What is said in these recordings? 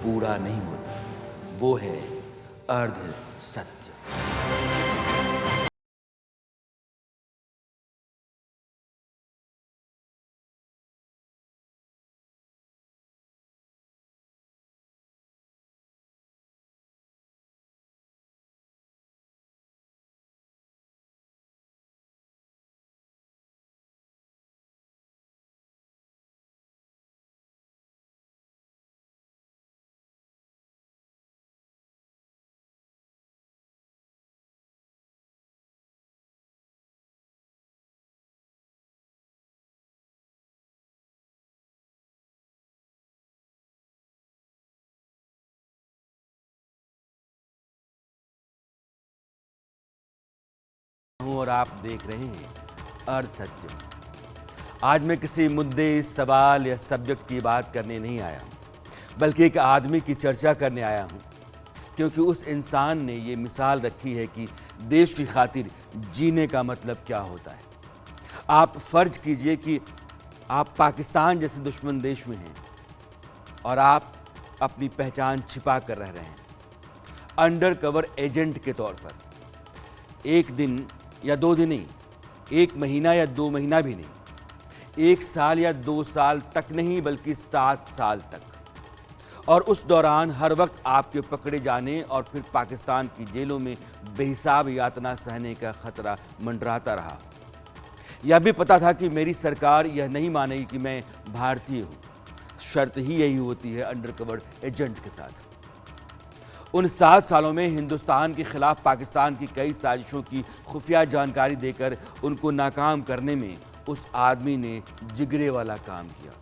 पूरा नहीं होता, वो है अर्ध सत्य। और आप देख रहे हैं अर्ध सत्य। आज मैं किसी मुद्दे, सवाल या सब्जेक्ट की बात करने नहीं आया हूं, बल्कि एक आदमी की चर्चा करने आया हूं, क्योंकि उस इंसान ने ये मिसाल रखी है कि देश की खातिर जीने का मतलब क्या होता है। आप फर्ज कीजिए कि आप पाकिस्तान जैसे दुश्मन देश में हैं और आप अपनी पहचान छिपा कर रह रहे हैं, अंडर कवर एजेंट के तौर पर। एक दिन या 2 दिन नहीं, 1 महीना या 2 महीना भी नहीं, 1 साल या 2 साल तक नहीं, बल्कि 7 साल तक। और उस दौरान हर वक्त आपके पकड़े जाने और फिर पाकिस्तान की जेलों में बेहिसाब यातना सहने का खतरा मंडराता रहा। यह भी पता था कि मेरी सरकार यह नहीं मानेगी कि मैं भारतीय हूं। शर्त ही यही होती है अंडर कवर एजेंट के साथ। उन 7 सालों में हिंदुस्तान के खिलाफ पाकिस्तान की कई साजिशों की खुफिया जानकारी देकर उनको नाकाम करने में उस आदमी ने जिगरे वाला काम किया।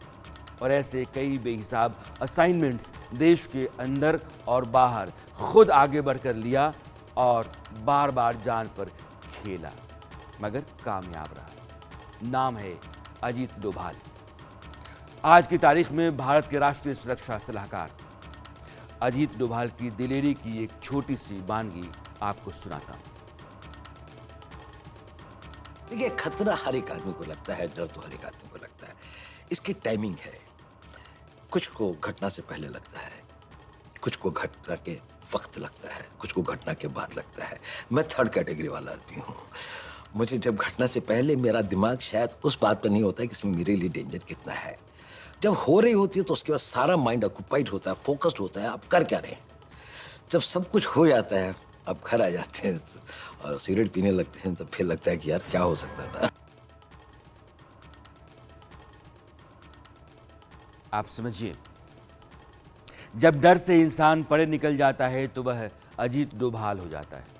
और ऐसे कई बेहिसाब असाइनमेंट्स देश के अंदर और बाहर खुद आगे बढ़कर लिया और बार बार जान पर खेला, मगर कामयाब रहा। नाम है अजीत डोभाल। आज की तारीख में भारत के राष्ट्रीय सुरक्षा सलाहकार अजीत डोभाल की दिलेरी की एक छोटी सी वानगी आपको सुनाता हूं। देखिए, खतरा हर एक आदमी को लगता है, डर तो हर एक आदमी को लगता है। इसकी टाइमिंग है। कुछ को घटना से पहले लगता है, कुछ को घटना के वक्त लगता है, कुछ को घटना के बाद लगता है। मैं थर्ड कैटेगरी वाला आदमी हूँ। मुझे जब घटना से पहले मेरा दिमाग शायद उस बात पर नहीं होता है कि इसमें मेरे लिए डेंजर कितना है। जब हो रही होती है तो उसके बाद सारा माइंड ऑक्यूपाइड होता है, फोकस्ड होता है, आप कर क्या रहे हैं। जब सब कुछ हो जाता है, आप घर आ जाते हैं और सिगरेट पीने लगते हैं, तो फिर लगता है कि यार क्या हो सकता था। आप समझिए, जब डर से इंसान परे निकल जाता है तो वह अजीत डोभाल हो जाता है।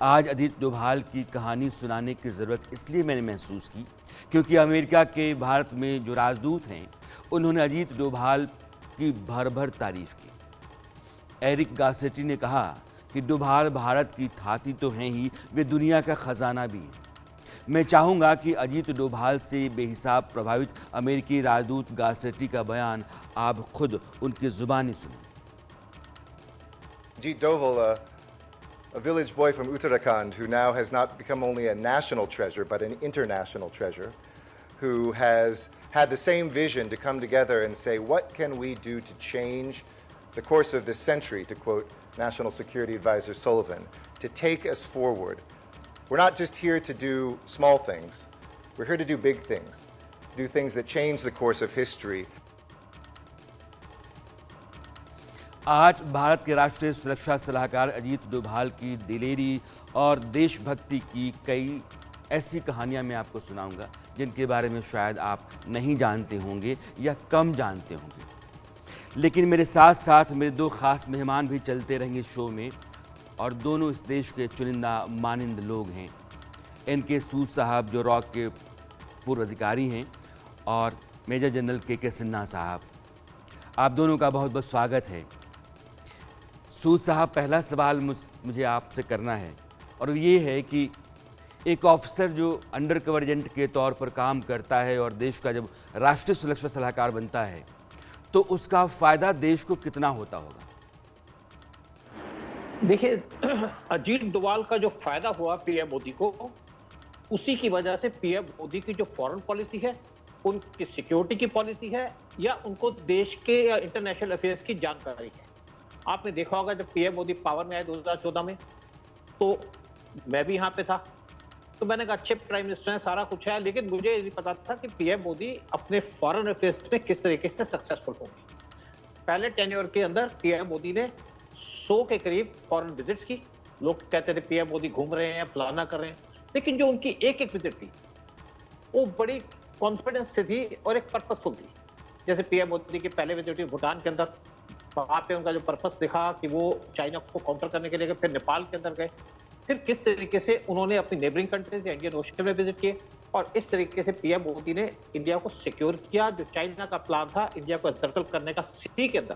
आज अजीत डोभाल की कहानी सुनाने की ज़रूरत इसलिए मैंने महसूस की क्योंकि अमेरिका के भारत में जो राजदूत हैं, उन्होंने अजीत डोभाल की भर भर तारीफ की। एरिक गासेटी ने कहा कि डोभाल भारत की थाती तो हैं ही, वे दुनिया का खजाना भी हैं। मैं चाहूँगा कि अजीत डोभाल से बेहिसाब प्रभावित अमेरिकी राजदूत गासेटी का बयान आप खुद उनकी ज़ुबानी सुनें। Ajit Doval, a village boy from Uttarakhand who now has not become only a national treasure but an international treasure, who has had the same vision to come together and say, what can we do to change the course of this century, to quote National Security Advisor Sullivan, to take us forward. We're not just here to do small things, we're here to do big things, do things that change the course of history. आज भारत के राष्ट्रीय सुरक्षा सलाहकार अजीत डोभाल की दिलेरी और देशभक्ति की कई ऐसी कहानियां मैं आपको सुनाऊंगा जिनके बारे में शायद आप नहीं जानते होंगे या कम जानते होंगे। लेकिन मेरे साथ साथ मेरे 2 खास मेहमान भी चलते रहेंगे शो में, और दोनों इस देश के चुनिंदा मानिंद लोग हैं। एन.के. सूद साहब जो रॉक के पूर्व अधिकारी हैं, और मेजर जनरल के सिन्हा साहब। आप दोनों का बहुत बहुत स्वागत है। सूद साहब, पहला सवाल मुझे आपसे करना है, और ये है कि एक ऑफिसर जो अंडर कवर एजेंट के तौर पर काम करता है और देश का जब राष्ट्रीय सुरक्षा सलाहकार बनता है तो उसका फ़ायदा देश को कितना होता होगा? देखिए, अजीत डोभाल का जो फायदा हुआ पीएम मोदी को, उसी की वजह से पीएम मोदी की जो फॉरेन पॉलिसी है, उनकी सिक्योरिटी की पॉलिसी है, या उनको देश के या इंटरनेशनल अफेयर्स की जानकारी है, आपने देखा होगा जब पीएम मोदी पावर में आए 2014 में, तो मैं भी यहाँ पे था। तो मैंने कहा अच्छे प्राइम मिनिस्टर हैं, सारा कुछ है, लेकिन मुझे ये नहीं पता था कि पीएम मोदी अपने फॉरेन अफेयर्स में किस तरीके से सक्सेसफुल होंगे। पहले टेन्योर के अंदर पीएम मोदी ने 100 के करीब फॉरेन विजिट्स की। लोग कहते थे पीएम मोदी घूम रहे हैं, फलाना कर रहे हैं, लेकिन जो उनकी एक एक विजिट थी वो बड़ी कॉन्फिडेंस से थी और एक पर्पसफुल थी। जैसे पीएम मोदी की पहले विजिट हुई भूटान के अंदर, वहां पे उनका जो पर्पस दिखा कि वो चाइना को काउंटर करने के लिए गए, फिर नेपाल के अंदर गए, फिर किस तरीके से उन्होंने अपनी नेबरिंग कंट्रीज या इंडियन ओशन में विजिट किए, और इस तरीके से पीएम मोदी ने इंडिया को सिक्योर किया। जो चाइना का प्लान था इंडिया को सर्कल करने का सी के अंदर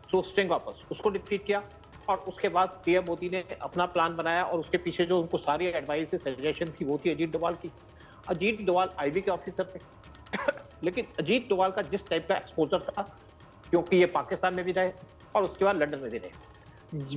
थ्रू स्ट्रिंग ऑफ उसको डिफीट किया, और उसके बाद पीएम मोदी ने अपना प्लान बनाया, और उसके पीछे जो उनको सारी एडवाइस थी, सजेशन थी, वो थी अजीत डोभाल की। अजीत डोभाल आईबी के ऑफिसर थे लेकिन अजीत डोभाल का जिस टाइप का एक्सपोजर था, क्योंकि ये पाकिस्तान में भी रहे और उसके बाद लंदन में भी रहे,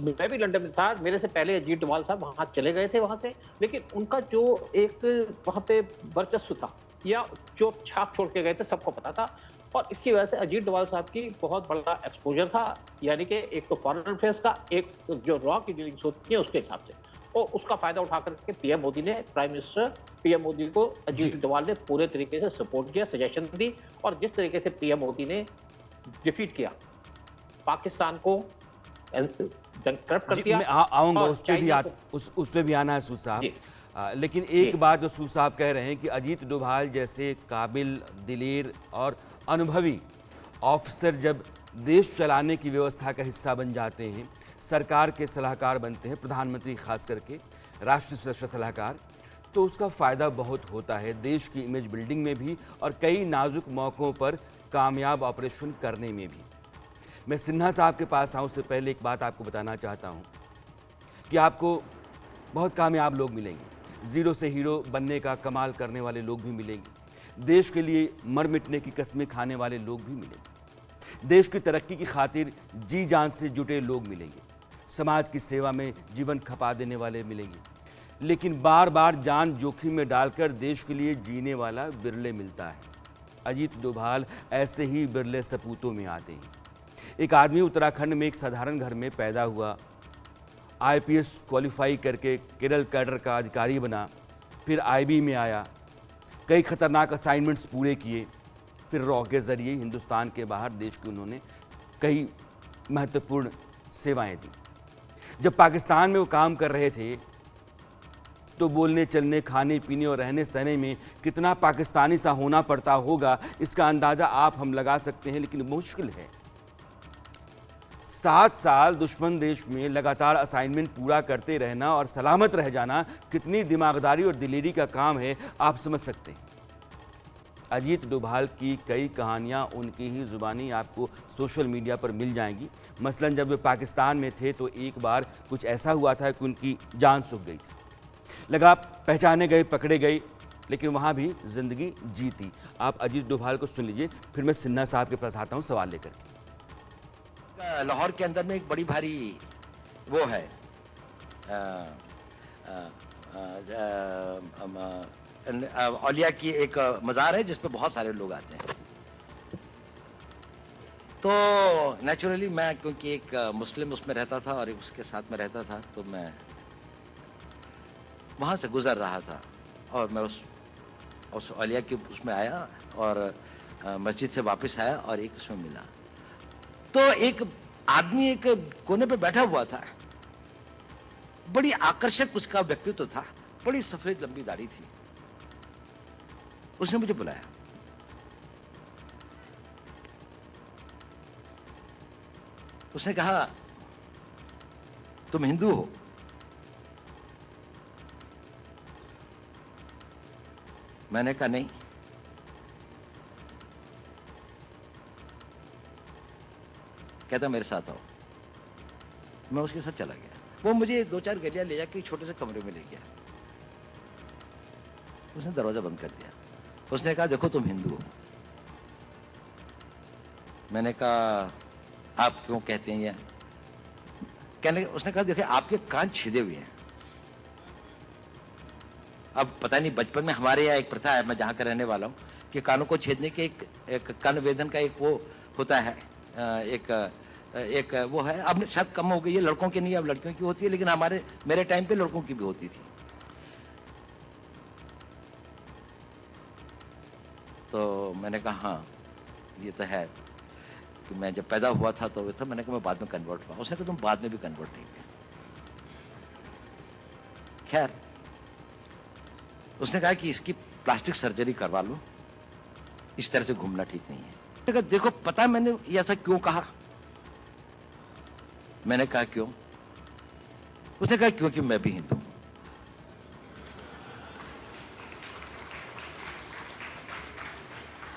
मैं भी लंदन में था, मेरे से पहले अजीत डोभाल साहब वहां चले गए थे वहां से, लेकिन उनका जो एक वहां पे वर्चस्व था या जो छाप छोड़ के गए थे सबको पता था, और इसकी वजह से अजीत डोभाल साहब की बहुत बड़ा एक्सपोजर था। यानी कि एक तो फॉरेन अफेयर्स का, एक जो रॉ की डीलिंग्स होती है उसके हिसाब से, और उसका फायदा उठा करके पीएम मोदी ने, प्राइम मिनिस्टर पीएम मोदी को अजीत डोभाल ने पूरे तरीके से सपोर्ट किया, सजेशन दी, और जिस तरीके से पीएम मोदी ने डिफीट किया पाकिस्तान को, करप्ट कर जी, दिया। मैं आऊंगा और उस पे भी चाइना को- उस पे भी आना है सूद साहब। जी। लेकिन एक जी। बात जो सूद साहब कह रहे हैं कि अजीत डोभाल जैसे काबिल, दिलेर और अनुभवी ऑफिसर जब देश चलाने की व्यवस्था का हिस्सा बन जाते हैं, सरकार के सलाहकार बनते हैं, प्रधानमंत्री खास करके राष्ट्रीय सुरक्षा सलाहकार, तो उसका फ़ायदा बहुत होता है देश की इमेज बिल्डिंग में भी और कई नाजुक मौक़ों पर कामयाब ऑपरेशन करने में भी। मैं सिन्हा साहब के पास आऊँ उससे पहले एक बात आपको बताना चाहता हूँ कि आपको बहुत कामयाब लोग मिलेंगे, ज़ीरो से हीरो बनने का कमाल करने वाले लोग भी मिलेंगे, देश के लिए मर मिटने की कस्में खाने वाले लोग भी मिलेंगे, देश की तरक्की की खातिर जी जान से जुटे लोग मिलेंगे, समाज की सेवा में जीवन खपा देने वाले मिलेंगे, लेकिन बार बार जान जोखिम में डालकर देश के लिए जीने वाला बिरले मिलता है। अजीत डोभाल ऐसे ही बिरले सपूतों में आते हैं। एक आदमी उत्तराखंड में एक साधारण घर में पैदा हुआ, आईपीएस क्वालिफाई करके केरल कैडर का अधिकारी बना, फिर आईबी में आया, कई खतरनाक असाइनमेंट्स पूरे किए, फिर रॉ के ज़रिए हिंदुस्तान के बाहर देश की उन्होंने कई महत्वपूर्ण सेवाएं दी। जब पाकिस्तान में वो काम कर रहे थे तो बोलने, चलने, खाने, पीने और रहने सहने में कितना पाकिस्तानी सा होना पड़ता होगा, इसका अंदाज़ा आप हम लगा सकते हैं, लेकिन मुश्किल है। 7 साल दुश्मन देश में लगातार असाइनमेंट पूरा करते रहना और सलामत रह जाना कितनी दिमागदारी और दिलेरी का काम है, आप समझ सकते हैं। अजीत डोभाल की कई कहानियां उनकी ही ज़ुबानी आपको सोशल मीडिया पर मिल जाएंगी। मसलन जब वे पाकिस्तान में थे तो एक बार कुछ ऐसा हुआ था कि उनकी जान सूख गई थी, लगा पहचाने गए, पकड़े गए, लेकिन वहाँ भी ज़िंदगी जीती। आप अजीत डोभाल को सुन लीजिए, फिर मैं सिन्हा साहब के पास आता हूँ सवाल लेकर के। लाहौर के अंदर में एक बड़ी भारी वो है औलिया की एक मज़ार है जिस पे बहुत सारे लोग आते हैं। तो नेचुरली मैं क्योंकि एक मुस्लिम उसमें रहता था और एक उसके साथ में रहता था, तो मैं वहाँ से गुज़र रहा था और मैं उस औलिया के उसमें आया और मस्जिद से वापस आया और एक उसमें मिला, तो एक आदमी एक कोने पे बैठा हुआ था, बड़ी आकर्षक उसका व्यक्तित्व था, बड़ी सफेद लंबी दाढ़ी थी। उसने मुझे बुलाया, उसने कहा तुम हिंदू हो? मैंने कहा नहीं। कहता मेरे साथ आओ। मैं उसके साथ चला गया। वो मुझे 2-4 गलियां ले जाके छोटे से कमरे में ले गया। उसने दरवाजा बंद कर दिया। उसने कहा देखो तुम हिंदू हो। मैंने कहा आप क्यों कहते हैं ये? उसने कहा देखिए आपके कान छिदे हुए हैं। अब पता नहीं, बचपन में हमारे यहाँ एक प्रथा है, मैं जहाँ का रहने वाला हूँ, कि कानों को छेदने के एक कान वेदन का एक वो होता है, एक एक वो है, अब शायद कम हो गई है, लड़कों की नहीं अब लड़कियों की होती है, लेकिन मेरे टाइम पे लड़कों की भी होती थी। तो मैंने कहा हाँ ये तो है कि मैं जब पैदा हुआ था तो था, मैंने कहा मैं बाद में कन्वर्ट हुआ। उसने कहा तुम बाद में भी कन्वर्ट नहीं हुए। खैर उसने कहा कि इसकी प्लास्टिक सर्जरी करवा लो, इस तरह से घूमना ठीक नहीं है। मैंने कहा देखो पता है मैंने ये ऐसा क्यों कहा? मैंने कहा क्यों? उसने कहा क्योंकि मैं भी हिंदू हूं।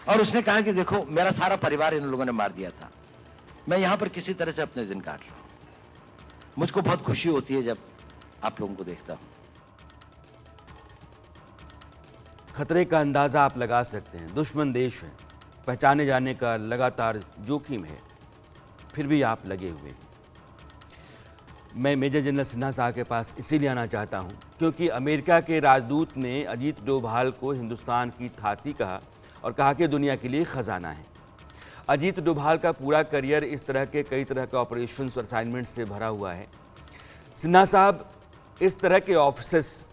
और उसने कहा कि देखो मेरा सारा परिवार इन लोगों ने मार दिया था, मैं यहां पर किसी तरह से अपने दिन काट रहा हूं। मुझको बहुत खुशी होती है जब आप लोगों को देखता हूं। खतरे का अंदाज़ा आप लगा सकते हैं। दुश्मन देश है, पहचाने जाने का लगातार जोखिम है, फिर भी आप लगे हुए हैं। मैं मेजर जनरल सिन्हा साहब के पास इसीलिए आना चाहता हूं क्योंकि अमेरिका के राजदूत ने अजीत डोभाल को हिंदुस्तान की थाती कहा और कहा कि दुनिया के लिए ख़जाना है। अजीत डोभाल का पूरा करियर इस तरह के कई तरह के ऑपरेशंस और असाइनमेंट से भरा हुआ है। सिन्हा साहब, इस तरह के ऑफिसर्स,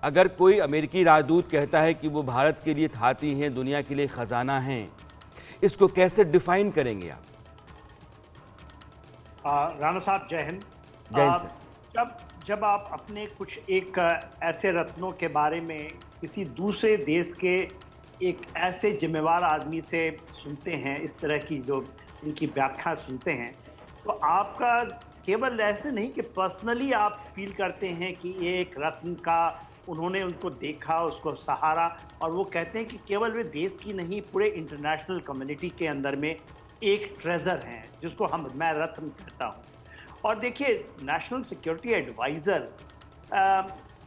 अगर कोई अमेरिकी राजदूत कहता है कि वो भारत के लिए थाती हैं, दुनिया के लिए ख़जाना हैं, इसको कैसे डिफाइन करेंगे आप? राणा साहब जय हिंद। जय हिंद सर। जब आप अपने कुछ एक ऐसे रत्नों के बारे में किसी दूसरे देश के एक ऐसे जिम्मेवार आदमी से सुनते हैं, इस तरह की जो इनकी व्याख्या सुनते हैं, तो आपका केवल ऐसे नहीं कि पर्सनली आप फील करते हैं कि ये एक रत्न का उन्होंने उनको देखा, उसको सहारा, और वो कहते हैं कि केवल वे देश की नहीं पूरे इंटरनेशनल कम्युनिटी के अंदर में एक ट्रेजर हैं जिसको मैं रत्न कहता हूँ। और देखिए नेशनल सिक्योरिटी एडवाइज़र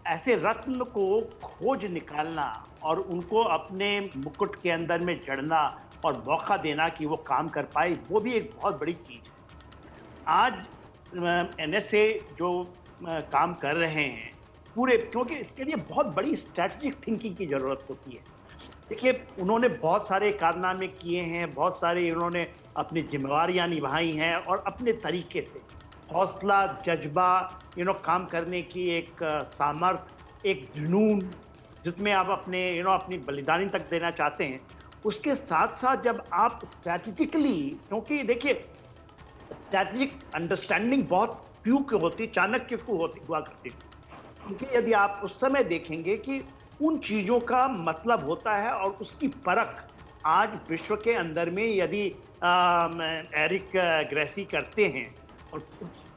ऐसे रत्न को खोज निकालना और उनको अपने मुकुट के अंदर में जड़ना और मौका देना कि वो काम कर पाए, वो भी एक बहुत बड़ी चीज़ है। आज एनएसए जो काम कर रहे हैं पूरे, क्योंकि इसके लिए बहुत बड़ी स्ट्रैटेजिक थिंकिंग की ज़रूरत होती है। देखिए उन्होंने बहुत सारे कारनामे किए हैं, बहुत सारे उन्होंने अपनी जिम्मेवारियां निभाई हैं और अपने तरीके से हौसला, जज्बा, काम करने की एक सामर्थ्य, एक जुनून जिसमें आप अपने अपनी बलिदानी तक देना चाहते हैं। उसके साथ साथ जब आप स्ट्रैटेजिकली, क्योंकि देखिए स्ट्रैटेजिक अंडरस्टैंडिंग बहुत क्यों की होती, चाणक्य को हुआ करती थी, क्योंकि यदि आप उस समय देखेंगे कि उन चीज़ों का मतलब होता है और उसकी परख आज विश्व के अंदर में यदि एरिक ग्रेसी करते हैं और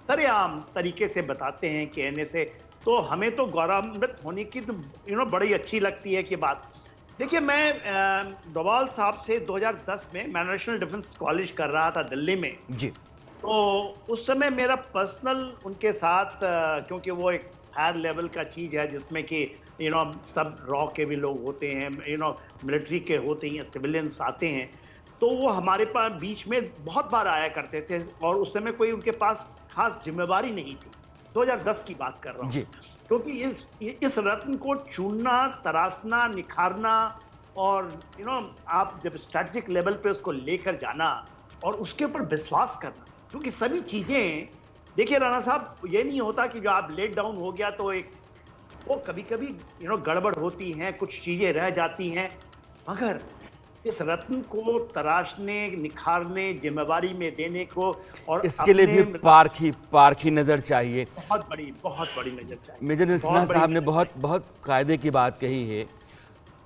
सरेआम तरीके से बताते हैं कि एनएसए, तो हमें तो गौरवान्वित होने की तो बड़ी अच्छी लगती है कि बात। देखिए मैं डोभाल साहब से 2010 में मैं नेशनल डिफेंस कॉलेज कर रहा था दिल्ली में जी। तो उस समय मेरा पर्सनल उनके साथ क्योंकि वो एक हायर लेवल का चीज़ है जिसमें कि सब रॉ के भी लोग होते हैं, मिलिट्री के होते हैं, सिविलियंस आते हैं, तो वो हमारे पास बीच में बहुत बार आया करते थे और उस समय कोई उनके पास खास जिम्मेवारी नहीं थी। 2010 की बात कर रहा हूँ, क्योंकि इस रत्न को चुनना, तराशना, निखारना और आप जब स्ट्रैटेजिक लेवल पे उसको लेकर जाना और उसके ऊपर विश्वास करना, क्योंकि सभी चीज़ें, देखिए राणा साहब, ये नहीं होता कि जो आप लेट डाउन हो गया तो एक वो कभी कभी गड़बड़ होती हैं, कुछ चीज़ें रह जाती हैं, मगर इस रत्न को तराशने, निखारने, जिम्मेवारी में देने को और इसके लिए भी पारखी नज़र चाहिए, बहुत बड़ी नज़र चाहिए। मेजर सिन्हा साहब ने बहुत कायदे की बात कही है।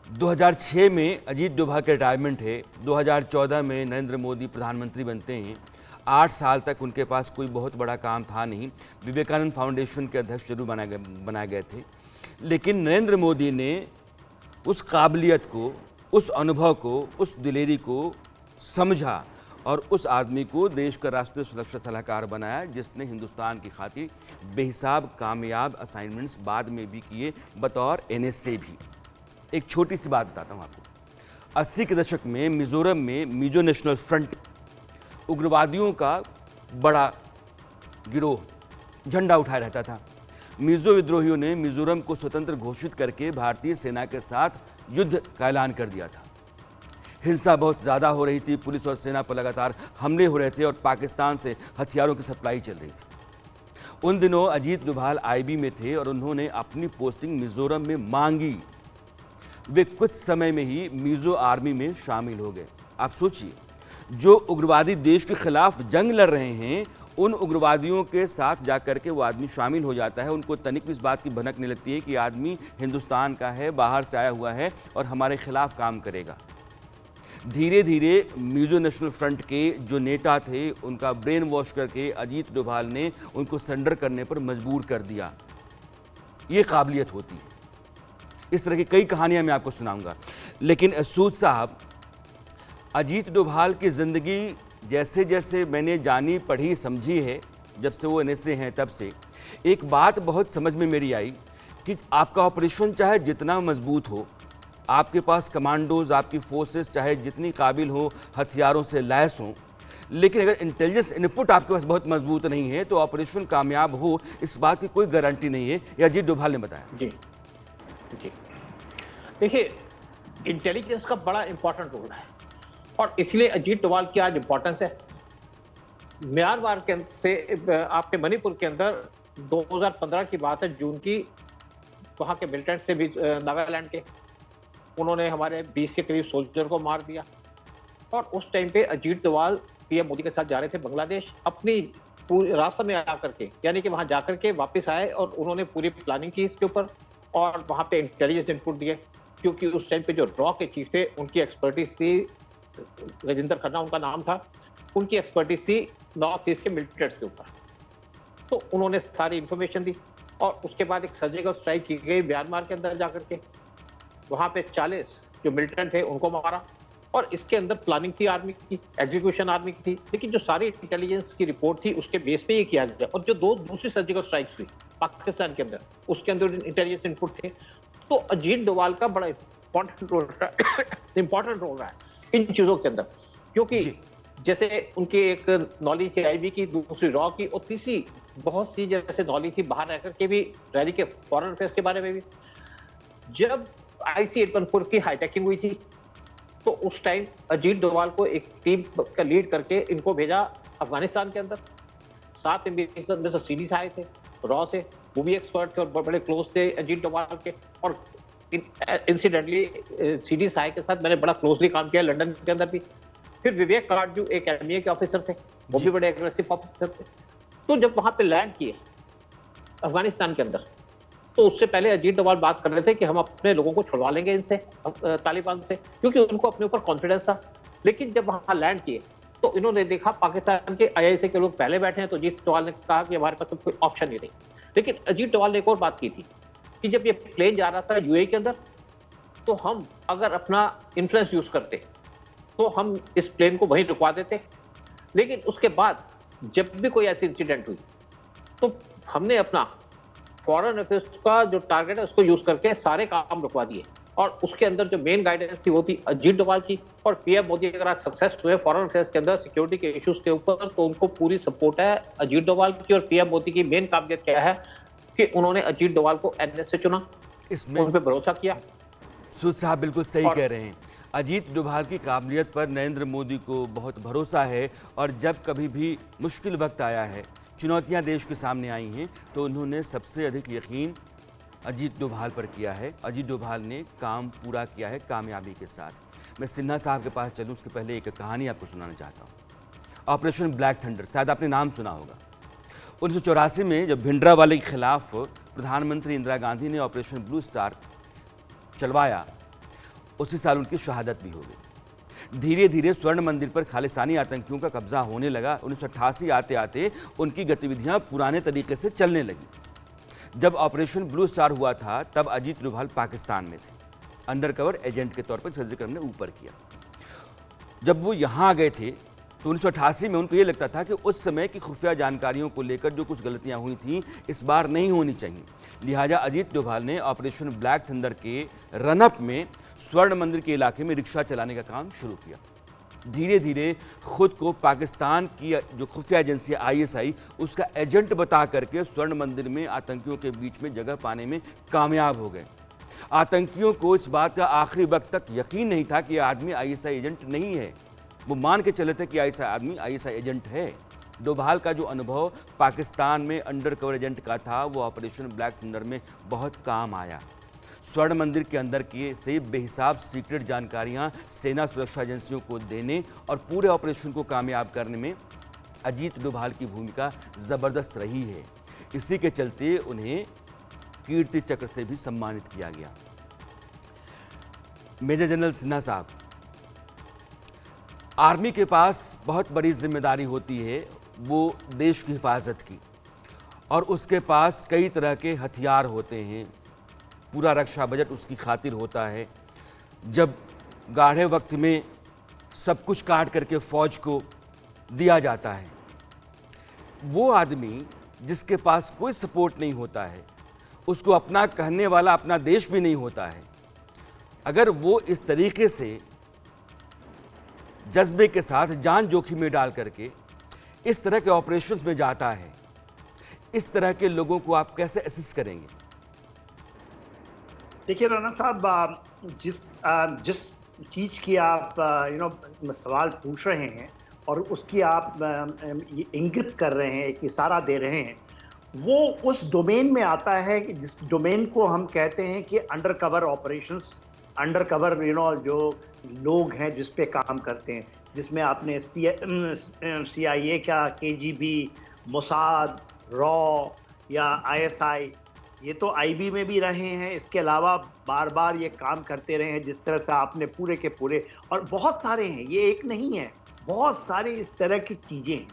2006 में अजीत डोभाल का रिटायरमेंट है, 2014 में नरेंद्र मोदी प्रधानमंत्री बनते हैं। 8 साल तक उनके पास कोई बहुत बड़ा काम था नहीं, विवेकानंद फाउंडेशन के अध्यक्ष जरूर बनाए गए थे, लेकिन नरेंद्र मोदी ने उस काबिलियत को, उस अनुभव को, उस दिलेरी को समझा और उस आदमी को देश का राष्ट्रीय सुरक्षा सलाहकार बनाया, जिसने हिंदुस्तान की खातिर बेहिसाब कामयाब असाइनमेंट्स बाद में भी किए, बतौर एनएसए भी। एक छोटी सी बात बताता हूँ आपको। 80 के दशक में मिजोरम में मिजो नेशनल फ्रंट उग्रवादियों का बड़ा गिरोह झंडा उठाए रहता था। मिजो विद्रोहियों ने मिजोरम को स्वतंत्र घोषित करके भारतीय सेना के साथ युद्ध का ऐलान कर दिया था। हिंसा बहुत ज़्यादा हो रही थी, पुलिस और सेना पर लगातार हमले हो रहे थे और पाकिस्तान से हथियारों की सप्लाई चल रही थी। उन दिनों अजीत डोभाल आईबी में थे और उन्होंने अपनी पोस्टिंग मिजोरम में मांगी। वे कुछ समय में ही मिजो आर्मी में शामिल हो गए। आप सोचिए, जो उग्रवादी देश के खिलाफ जंग लड़ रहे हैं, उन उग्रवादियों के साथ जाकर के वो आदमी शामिल हो जाता है। उनको तनिक भी इस बात की भनक नहीं लगती है कि आदमी हिंदुस्तान का है, बाहर से आया हुआ है और हमारे खिलाफ काम करेगा। धीरे धीरे मिजो नेशनल फ्रंट के जो नेता थे, उनका ब्रेन वॉश करके अजीत डोभाल ने उनको सरेंडर करने पर मजबूर कर दिया। ये काबिलियत होती है। इस तरह की कई कहानियां मैं आपको सुनाऊंगा। लेकिन सूद साहब, अजीत डोभाल की ज़िंदगी जैसे जैसे मैंने जानी, पढ़ी, समझी है, जब से वो एनएसए हैं तब से, एक बात बहुत समझ में मेरी आई कि आपका ऑपरेशन चाहे जितना मजबूत हो, आपके पास कमांडोज, आपकी फोर्सेस चाहे जितनी काबिल हो, हथियारों से लैस हों, लेकिन अगर इंटेलिजेंस इनपुट आपके पास बहुत मजबूत नहीं है तो ऑपरेशन कामयाब हो, इस बात की कोई गारंटी नहीं है। ये अजीत डोभाल ने बताया। जी जी, देखिए, इंटेलिजेंस का बड़ा इंपॉर्टेंट रोल है और इसलिए अजीत डोभाल की आज इंपॉर्टेंस है। म्यांमार के से आपके मणिपुर के अंदर 2015 की बात है, जून की, वहाँ के मिलिटेंट से भी नागालैंड के, उन्होंने हमारे 20 के करीब सोल्जर को मार दिया। और उस टाइम पे अजीत डोभाल पीएम मोदी के साथ जा रहे थे बांग्लादेश, अपनी पूरी रास्ते में आकर के, यानी कि वहाँ जाकर के वापस आए और उन्होंने पूरी प्लानिंग की इसके ऊपर और वहाँ पे इंटेलिजेंस इनपुट दिए, क्योंकि उस टाइम पे जो रॉ के चीफ थे, उनकी एक्सपर्टीज थी, राजेंद्र खन्ना उनका नाम था, उनकी एक्सपर्टीज थी नॉर्थ ईस्ट के मिलिटेंट्स के ऊपर। तो उन्होंने सारी इंफॉर्मेशन दी और उसके बाद एक सर्जिकल स्ट्राइक की गई म्यांमार के अंदर जाकर के, वहाँ पे 40 जो मिलिटेंट थे उनको मारा और इसके अंदर प्लानिंग थी आर्मी की, एग्जीक्यूशन आर्मी की थी, लेकिन जो सारी इंटेलिजेंस की रिपोर्ट थी उसके बेस पे ये किया गया। और जो दूसरी सर्जिकल स्ट्राइक्स हुई पाकिस्तान के अंदर, उसके अंदर इंटेलिजेंस इनपुट थे। तो अजीत डोभाल का बड़ा इंपॉर्टेंट रोल रहा है इन चीजों के अंदर, क्योंकि जैसे उनकी एक नॉलेज थी आईबी की, दूसरी रॉ की और तीसरी बहुत सी जैसे नॉलेज थी बाहर रहकर के भी, रैली के फॉरेन अफेयर्स के बारे में भी। जब IC-814 की हाईटेकिंग हुई थी तो उस टाइम अजीत डोभाल को एक टीम का लीड करके इनको भेजा अफगानिस्तान के अंदर। 7 में से सीडी आए थे रॉ से, वो भी एक्सपर्ट थे और बड़े क्लोज थे अजीत डोभाल के। और इंसिडेंटली सीडी साई के साथ मैंने बड़ा क्लोजली काम किया लंदन के अंदर भी। फिर विवेक काटजू एक MBA के ऑफिसर थे, वो भी बड़े एग्रेसिव ऑफिसर थे। तो जब वहां पे लैंड किए अफगानिस्तान के अंदर, तो उससे पहले अजीत डोभाल बात कर रहे थे कि हम अपने लोगों को छुड़वा लेंगे इनसे, तालिबान से, क्योंकि उनको अपने ऊपर कॉन्फिडेंस था। लेकिन जब वहां लैंड किए तो इन्होंने देखा पाकिस्तान के IIC के लोग पहले बैठे हैं, तो अजीत डोभाल ने कहा कि हमारे पास तो कोई ऑप्शन ही नहीं। लेकिन अजीत डोभाल ने एक और बात की थी कि जब ये प्लेन जा रहा था UAE के अंदर, तो हम अगर अपना इन्फ्लुएंस यूज करते तो हम इस प्लेन को वहीं रुकवा देते। लेकिन उसके बाद जब भी कोई ऐसी इंसिडेंट हुई तो हमने अपना फॉरेन अफेयर्स का जो टारगेट है उसको यूज करके सारे काम रुकवा दिए। और उसके अंदर जो मेन गाइडेंस थी वो थी अजीत डोभाल की। और पीएम मोदी अगर आज सक्सेस हुए फॉरेन अफेयर्स के अंदर सिक्योरिटी के इश्यूज के ऊपर, तो उनको पूरी सपोर्ट है अजीत डोभाल की। और पीएम मोदी की मेन काबिलियत क्या है कि उन्होंने अजीत डोभाल को NS से चुना, इसमें उन पर भरोसा किया। सूद साहब बिल्कुल सही कह रहे हैं। अजीत डोभाल की काबिलियत पर नरेंद्र मोदी को बहुत भरोसा है और जब कभी भी मुश्किल वक्त आया है, चुनौतियां देश के सामने आई हैं, तो उन्होंने सबसे अधिक यकीन अजीत डोभाल पर किया है। अजीत डोभाल ने काम पूरा किया है कामयाबी के साथ। मैं सिन्हा साहब के पास चलूँ उसके पहले एक कहानी आपको सुनाना चाहता हूँ। ऑपरेशन ब्लैक थंडर, शायद आपने नाम सुना होगा। 1984 में जब भिंडरावाले के खिलाफ प्रधानमंत्री इंदिरा गांधी ने ऑपरेशन ब्लू स्टार चलवाया, उसी साल उनकी शहादत भी हो गई। धीरे धीरे स्वर्ण मंदिर पर खालिस्तानी आतंकियों का कब्जा होने लगा। 1988 आते आते उनकी गतिविधियां पुराने तरीके से चलने लगी। जब ऑपरेशन ब्लू स्टार हुआ था तब अजीत डोभाल पाकिस्तान में थे, अंडरकवर एजेंट के तौर पर सर्जिकल ने ऊपर किया। जब वो यहाँ आ गए थे तो 1988 में उनको ये लगता था कि उस समय की खुफिया जानकारियों को लेकर जो कुछ गलतियां हुई थीं इस बार नहीं होनी चाहिए। लिहाजा अजीत डोभाल ने ऑपरेशन ब्लैक थंडर के रनअप में स्वर्ण मंदिर के इलाके में रिक्शा चलाने का काम शुरू किया। धीरे धीरे खुद को पाकिस्तान की जो खुफिया एजेंसी ISI उसका एजेंट बता करके स्वर्ण मंदिर में आतंकियों के बीच में जगह पाने में कामयाब हो गए। आतंकियों को इस बात का आखिरी वक्त तक यकीन नहीं था कि यह आदमी आईएसआई एजेंट नहीं है। वो मान के चले थे कि आदमी आईएसआई एजेंट है। डोभाल का जो अनुभव पाकिस्तान में अंडर कवर एजेंट का था, वो ऑपरेशन ब्लैक थंडर में बहुत काम आया। स्वर्ण मंदिर के अंदर के से बेहिसाब सीक्रेट जानकारियां सेना सुरक्षा एजेंसियों को देने और पूरे ऑपरेशन को कामयाब करने में अजीत डोभाल की भूमिका जबरदस्त रही है। इसी के चलते उन्हें कीर्ति चक्र से भी सम्मानित किया गया। मेजर जनरल सिन्हा साहब, आर्मी के पास बहुत बड़ी जिम्मेदारी होती है, वो देश की हिफाजत की, और उसके पास कई तरह के हथियार होते हैं। पूरा रक्षा बजट उसकी खातिर होता है। जब गाढ़े वक्त में सब कुछ काट करके फौज को दिया जाता है, वो आदमी जिसके पास कोई सपोर्ट नहीं होता है, उसको अपना कहने वाला अपना देश भी नहीं होता है, अगर वो इस तरीके से जज्बे के साथ जान जोखिम में डाल करके इस तरह के ऑपरेशंस में जाता है, इस तरह के लोगों को आप कैसे असिस्ट करेंगे? देखिए राणा साहब, जिस चीज़ की आप सवाल पूछ रहे हैं और उसकी आप ये इंगित कर रहे हैं, एक इशारा दे रहे हैं, वो उस डोमेन में आता है कि जिस डोमेन को हम कहते हैं कि under cover operations, under cover जो लोग हैं जिस पे काम करते हैं, जिसमें आपने CIA का, KGB, मोसाद, रॉ या ISI, ये तो IB में भी रहे हैं। इसके अलावा बार बार ये काम करते रहे हैं जिस तरह से आपने पूरे के पूरे, और बहुत सारे हैं, ये एक नहीं है, बहुत सारे इस तरह की चीज़ें हैं।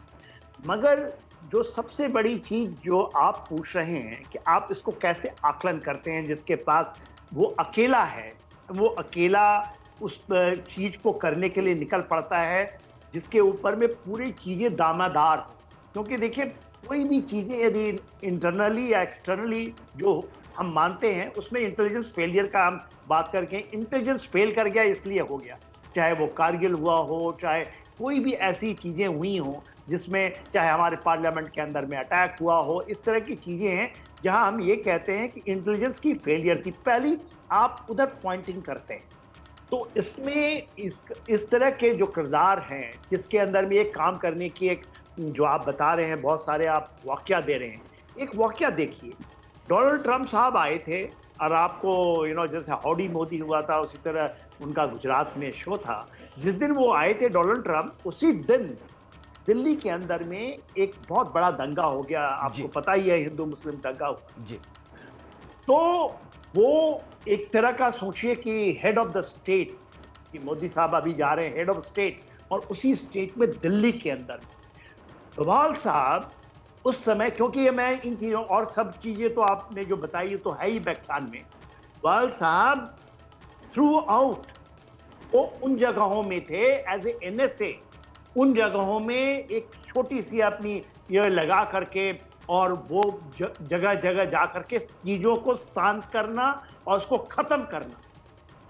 मगर जो सबसे बड़ी चीज़ जो आप पूछ रहे हैं कि आप इसको कैसे आकलन करते हैं, जिसके पास वो अकेला है, वो अकेला उस चीज़ को करने के लिए निकल पड़ता है जिसके ऊपर में पूरी चीज़ें दामादार हो। क्योंकि देखिए, कोई भी चीज़ें यदि इंटरनली या एक्सटर्नली जो हम मानते हैं, उसमें इंटेलिजेंस फेलियर का हम बात करके, इंटेलिजेंस फेल कर गया इसलिए हो गया, चाहे वो कारगिल हुआ हो, चाहे कोई भी ऐसी चीज़ें हुई हों जिसमें, चाहे हमारे पार्लियामेंट के अंदर में अटैक हुआ हो, इस तरह की चीज़ें हैं जहां हम ये कहते हैं कि इंटेलिजेंस की फेलियर थी। पहली आप उधर पॉइंटिंग करते हैं, तो इसमें इस तरह के जो किरदार हैं जिसके अंदर में एक काम करने की, एक जो आप बता रहे हैं, बहुत सारे आप वाकया दे रहे हैं। एक वाकया देखिए, डोनाल्ड ट्रंप साहब आए थे और आपको जैसे हौडी मोदी हुआ था, उसी तरह उनका गुजरात में शो था। जिस दिन वो आए थे डोनाल्ड ट्रंप, उसी दिन दिल्ली के अंदर में एक बहुत बड़ा दंगा हो गया। आपको पता ही है, हिंदू मुस्लिम दंगा हुआ जी। तो वो एक तरह का सोचिए कि हेड ऑफ द स्टेट, कि मोदी साहब अभी जा रहे हैं हेड ऑफ स्टेट, और उसी स्टेट में दिल्ली के अंदर डोभाल साहब उस समय, क्योंकि ये मैं इन चीज़ों और सब चीज़ें तो आपने जो बताई तो है ही व्याख्यान में, डोभाल साहब थ्रू आउट वो उन जगहों में थे एज ए NSA, उन जगहों में एक छोटी सी अपनी ये लगा करके, और वो जगह जगह जा करके चीज़ों को शांत करना और उसको ख़त्म करना।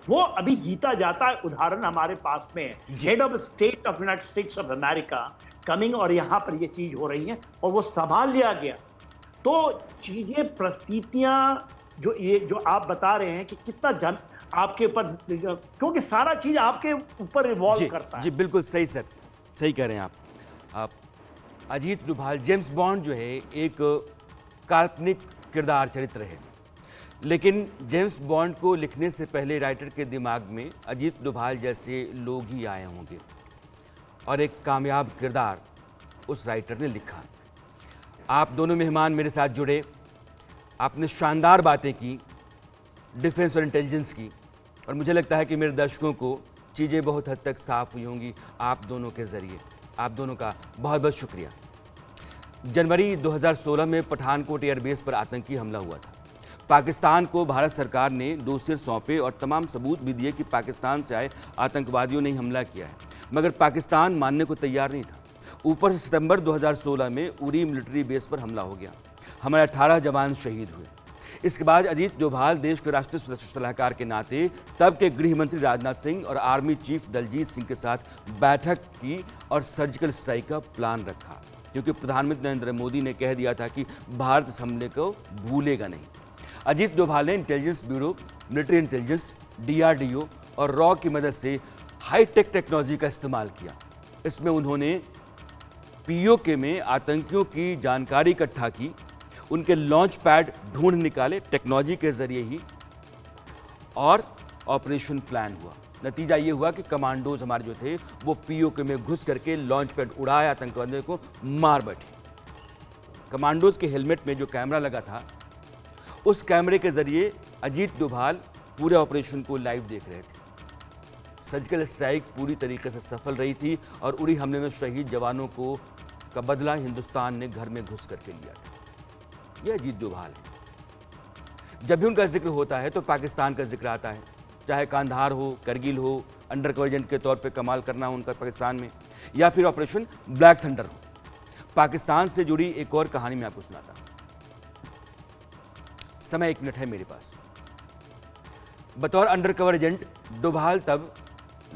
वो अभी जीता जाता उदाहरण हमारे पास में है, head of state of United states of America coming, और यहाँ पर ये चीज़ हो रही है और वो संभाल लिया गया। तो चीज़ें, परिस्थितियाँ जो आप बता रहे हैं कि कितना आपके ऊपर, क्योंकि सारा चीज़ आपके ऊपर रिवॉल्व करता है। जी बिल्कुल सही सर, सही कह रहे हैं आप। अजीत डोभाल, जेम्स बॉन्ड जो है एक काल्पनिक किरदार चरित्र है, लेकिन जेम्स बॉन्ड को लिखने से पहले राइटर के दिमाग में अजीत डोभाल जैसे लोग ही आए होंगे, और एक कामयाब किरदार उस राइटर ने लिखा। आप दोनों मेहमान मेरे साथ जुड़े, आपने शानदार बातें की डिफेंस और इंटेलिजेंस की, और मुझे लगता है कि मेरे दर्शकों को चीज़ें बहुत हद तक साफ हुई होंगी आप दोनों के ज़रिए। आप दोनों का बहुत बहुत शुक्रिया। जनवरी 2016 में पठानकोट एयरबेस पर आतंकी हमला हुआ था। पाकिस्तान को भारत सरकार ने डोसियर सौंपे और तमाम सबूत भी दिए कि पाकिस्तान से आए आतंकवादियों ने ही हमला किया है, मगर पाकिस्तान मानने को तैयार नहीं था। ऊपर से सितंबर 2016 में उरी मिलिट्री बेस पर हमला हो गया, हमारे 18 जवान शहीद हुए। इसके बाद अजीत डोभाल देश के राष्ट्रीय सुरक्षा सलाहकार के नाते तब के गृह मंत्री राजनाथ सिंह और आर्मी चीफ दलजीत सिंह के साथ बैठक की और सर्जिकल स्ट्राइक का प्लान रखा, क्योंकि प्रधानमंत्री नरेंद्र मोदी ने कह दिया था कि भारत इस हमले को भूलेगा नहीं। अजीत डोभाल ने intelligence bureau, military intelligence, DRDO और रॉ की मदद से हाईटेक टेक्नोलॉजी का इस्तेमाल किया। इसमें उन्होंने POK में आतंकियों की जानकारी इकट्ठा की, उनके लॉन्च पैड ढूंढ निकाले टेक्नोलॉजी के जरिए ही, और ऑपरेशन प्लान हुआ। नतीजा ये हुआ कि कमांडोज हमारे जो थे वो POK में घुस करके लॉन्च पैड उड़ाए, आतंकवादियों को मार बैठे। कमांडोज के हेलमेट में जो कैमरा लगा था, उस कैमरे के जरिए अजीत डोभाल पूरे ऑपरेशन को लाइव देख रहे थे। सर्जिकल स्ट्राइक पूरी तरीके से सफल रही थी और उड़ी हमले में शहीद जवानों को का बदला हिंदुस्तान ने घर में घुस करके लिया था। यह अजीत डोभाल है। जब भी उनका जिक्र होता है तो पाकिस्तान का जिक्र आता है, चाहे कांधार हो, करगिल हो, अंडर कवर एजेंट के तौर पे कमाल करना हो उनका पाकिस्तान में, या फिर ऑपरेशन ब्लैक थंडर हो। पाकिस्तान से जुड़ी एक और कहानी मैं आपको सुनाता हूं। समय 1 मिनट है मेरे पास। बतौर अंडर कवर एजेंट डोभाल तब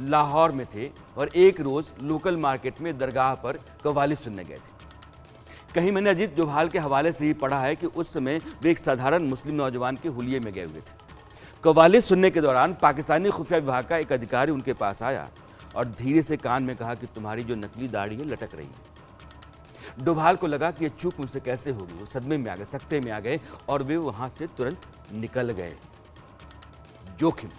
लाहौर में थे और एक रोज लोकल मार्केट में दरगाह पर कव्वाली सुनने गए थे। कहीं मैंने अजीत डोभाल के हवाले से ही पढ़ा है कि उस समय वे एक साधारण मुस्लिम नौजवान के हुलिये में गए हुए थे। कव्वाली सुनने के दौरान पाकिस्तानी खुफिया विभाग का एक अधिकारी उनके पास आया और धीरे से कान में कहा कि तुम्हारी जो नकली दाढ़ी है लटक रही है। डोभाल को लगा कि यह चूक मुझसे कैसे होगी। वो सदमे में आ गए, सख्ते में आ गए और वे वहां से तुरंत निकल गए। जोखिम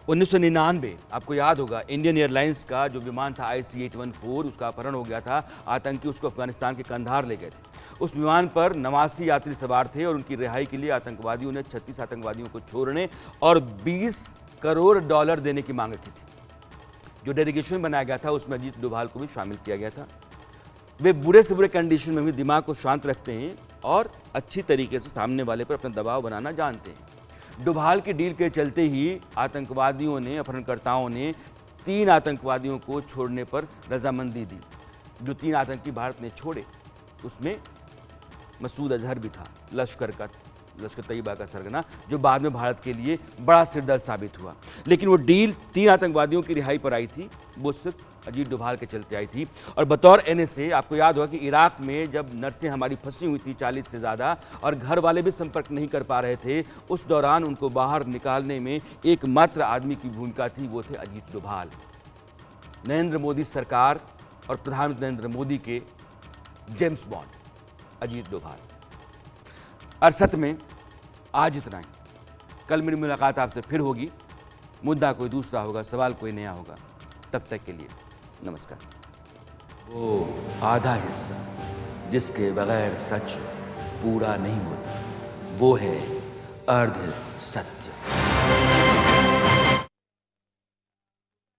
1999, आपको याद होगा, इंडियन एयरलाइंस का जो विमान था IC-814, उसका अपहरण हो गया था। आतंकी उसको अफगानिस्तान के कंधार ले गए थे। उस विमान पर 89 यात्री सवार थे और उनकी रिहाई के लिए आतंकवादियों ने 36 आतंकवादियों को छोड़ने और $20 करोड़ देने की मांग की थी। जो डेलीगेशन बनाया गया था उसमें अजीत डोभाल को भी शामिल किया गया था। वे बुरे से बुरे कंडीशन में भी दिमाग को शांत रखते हैं और अच्छी तरीके से सामने वाले पर अपना दबाव बनाना जानते हैं। डोभाल की डील के चलते ही आतंकवादियों ने, अपहरणकर्ताओं ने 3 आतंकवादियों को छोड़ने पर रजामंदी दी। जो 3 आतंकी भारत ने छोड़े उसमें मसूद अजहर भी था, लश्कर तैयबा का सरगना, जो बाद में भारत के लिए बड़ा सिरदर्द साबित हुआ। लेकिन वो डील 3 आतंकवादियों की रिहाई पर आई थी, वो सिर्फ अजीत डोभाल के चलते आई थी। और बतौर NSA, आपको याद होगा कि इराक में जब नर्सें हमारी फंसी हुई थी 40 से ज़्यादा और घर वाले भी संपर्क नहीं कर पा रहे थे, उस दौरान उनको बाहर निकालने में एकमात्र आदमी की भूमिका थी, वो थे अजीत डोभाल। नरेंद्र मोदी सरकार और प्रधानमंत्री नरेंद्र मोदी के जेम्स बॉन्ड अजीत डोभाल। अरसत में आज इतना ही। कल मेरी मुलाकात आपसे फिर होगी। मुद्दा कोई दूसरा होगा, सवाल कोई नया होगा। तब तक के लिए नमस्कार। वो आधा हिस्सा जिसके बगैर सच पूरा नहीं होता, वो है अर्ध सत्य।